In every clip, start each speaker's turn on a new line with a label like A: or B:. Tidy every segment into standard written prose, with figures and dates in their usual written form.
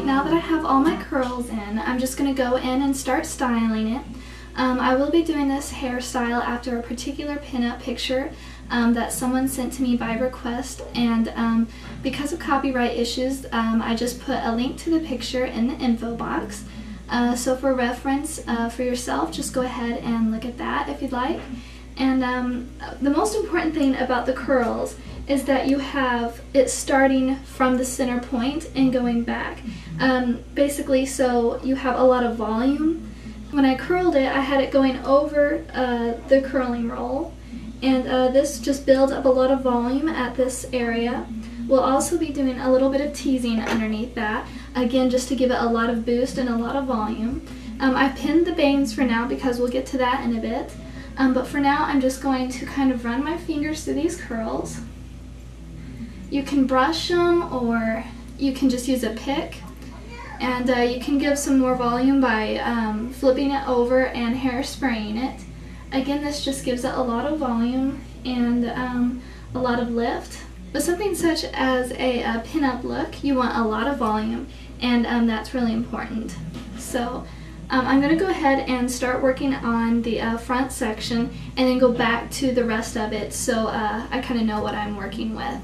A: Alright, now that I have all my curls in, I'm just going to go in and start styling it. I will be doing this hairstyle after a particular pinup picture that someone sent to me by request, and because of copyright issues, I just put a link to the picture in the info box. So for reference for yourself, just go ahead and look at that if you'd like. And the most important thing about the curls is that you have it starting from the center point and going back. Basically, so you have a lot of volume. When I curled it, I had it going over the curling roll, and this just builds up a lot of volume at this area. We'll also be doing a little bit of teasing underneath that, again just to give it a lot of boost and a lot of volume. I've pinned the bangs for now because we'll get to that in a bit, but for now I'm just going to kind of run my fingers through these curls. You can brush them or you can just use a pick, and you can give some more volume by flipping it over and hairspraying it. Again, this just gives it a lot of volume and a lot of lift. With something such as a pin-up look, you want a lot of volume, and that's really important. So I'm going to go ahead and start working on the front section and then go back to the rest of it so I kind of know what I'm working with.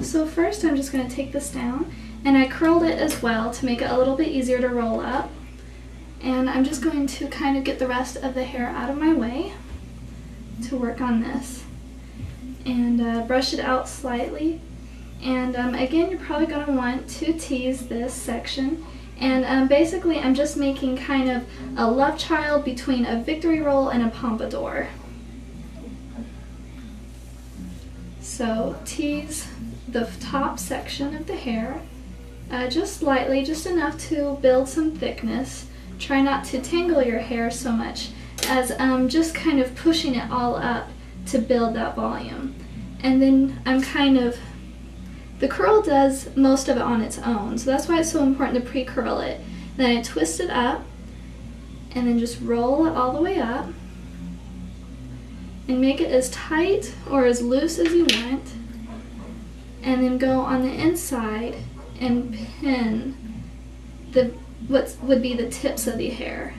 A: So first I'm just going to take this down, and I curled it as well to make it a little bit easier to roll up. And I'm just going to kind of get the rest of the hair out of my way to work on this. And brush it out slightly. And again, you're probably going to want to tease this section. And basically I'm just making kind of a love child between a victory roll and a pompadour. So tease the top section of the hair just slightly, just enough to build some thickness. Try not to tangle your hair so much as just kind of pushing it all up to build that volume. And then I'm the curl does most of it on its own, so that's why it's so important to pre-curl it. Then I twist it up and then just roll it all the way up and make it as tight or as loose as you want, and then go on the inside and pin what would be the tips of the hair.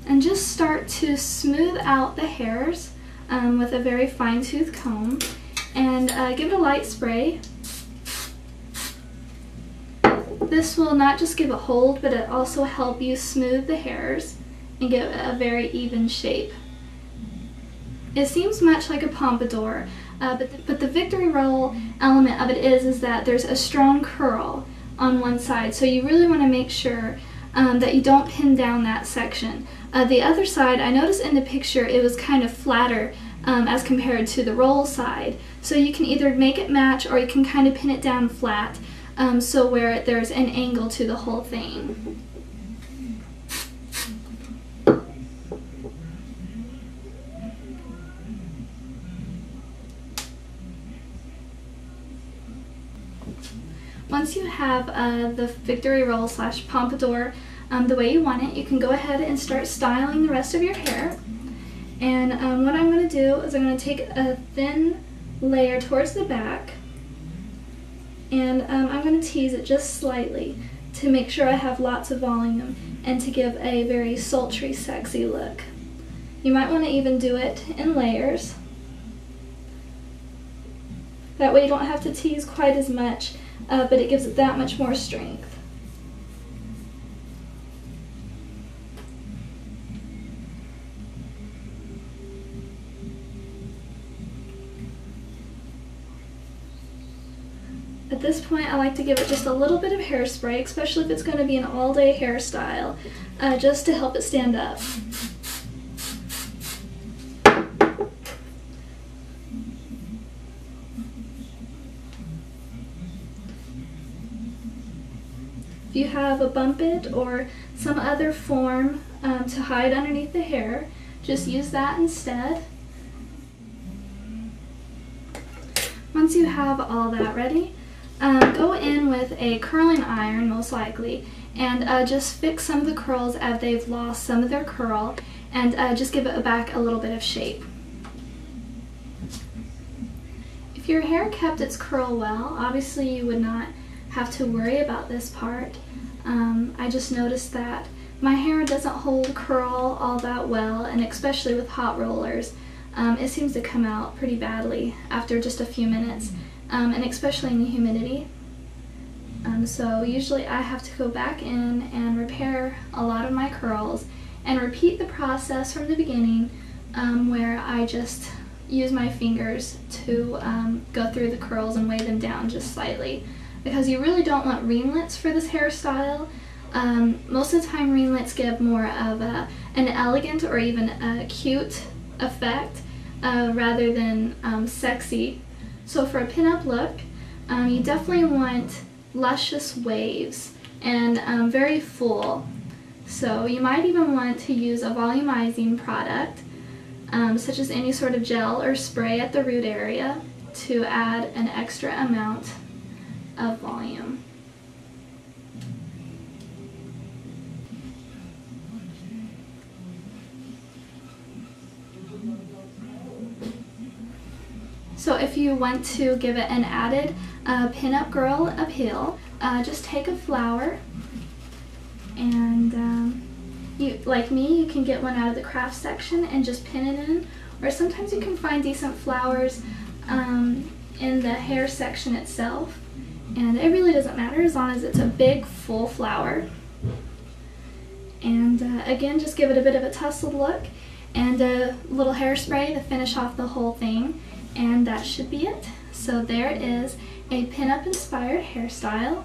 A: And just start to smooth out the hairs with a very fine-tooth comb, and give it a light spray. This will not just give a hold, but it also help you smooth the hairs and give it a very even shape. It seems much like a pompadour, but the victory roll element of it is that there's a strong curl on one side, so you really want to make sure that you don't pin down that section. The other side, I noticed in the picture it was kind of flatter as compared to the roll side. So you can either make it match or you can kind of pin it down flat, so where there's an angle to the whole thing. Once you have the victory roll / pompadour the way you want it, you can go ahead and start styling the rest of your hair. And what I'm going to do is I'm going to take a thin layer towards the back, and I'm going to tease it just slightly to make sure I have lots of volume and to give a very sultry, sexy look. You might want to even do it in layers. That way you don't have to tease quite as much, but it gives it that much more strength. At this point, I like to give it just a little bit of hairspray, especially if it's going to be an all-day hairstyle, just to help it stand up. If you have a bump it or some other form to hide underneath the hair, just use that instead. once you have all that ready, go in with a curling iron, most likely, and just fix some of the curls as they've lost some of their curl, and just give it back a little bit of shape. If your hair kept its curl well, obviously you would not have to worry about this part. I just noticed that my hair doesn't hold curl all that well, and especially with hot rollers, it seems to come out pretty badly after just a few minutes, and especially in the humidity. So usually I have to go back in and repair a lot of my curls and repeat the process from the beginning, where I just use my fingers to go through the curls and weigh them down just slightly, because you really don't want ringlets for this hairstyle. Most of the time ringlets give more of an elegant or even a cute effect rather than sexy. So for a pinup look, you definitely want luscious waves and very full. So you might even want to use a volumizing product, such as any sort of gel or spray at the root area, to add an extra amount of volume. So if you want to give it an added pinup girl appeal, just take a flower, and like me, you can get one out of the craft section and just pin it in, or sometimes you can find decent flowers in the hair section itself, and it really doesn't matter as long as it's a big full flower. And again, just give it a bit of a tousled look and a little hairspray to finish off the whole thing, and that should be it. So there is a pinup inspired hairstyle.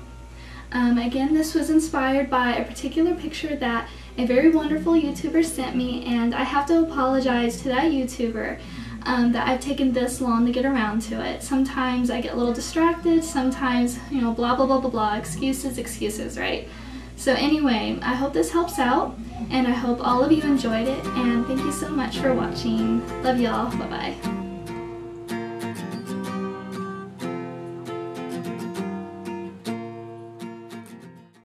A: Again, this was inspired by a particular picture that a very wonderful YouTuber sent me, and I have to apologize to that YouTuber that I've taken this long to get around to it. Sometimes I get a little distracted, sometimes, you know, blah blah blah blah blah, excuses, right? So anyway, I hope this helps out, and I hope all of you enjoyed it, and thank you so much for watching. Love y'all, bye bye.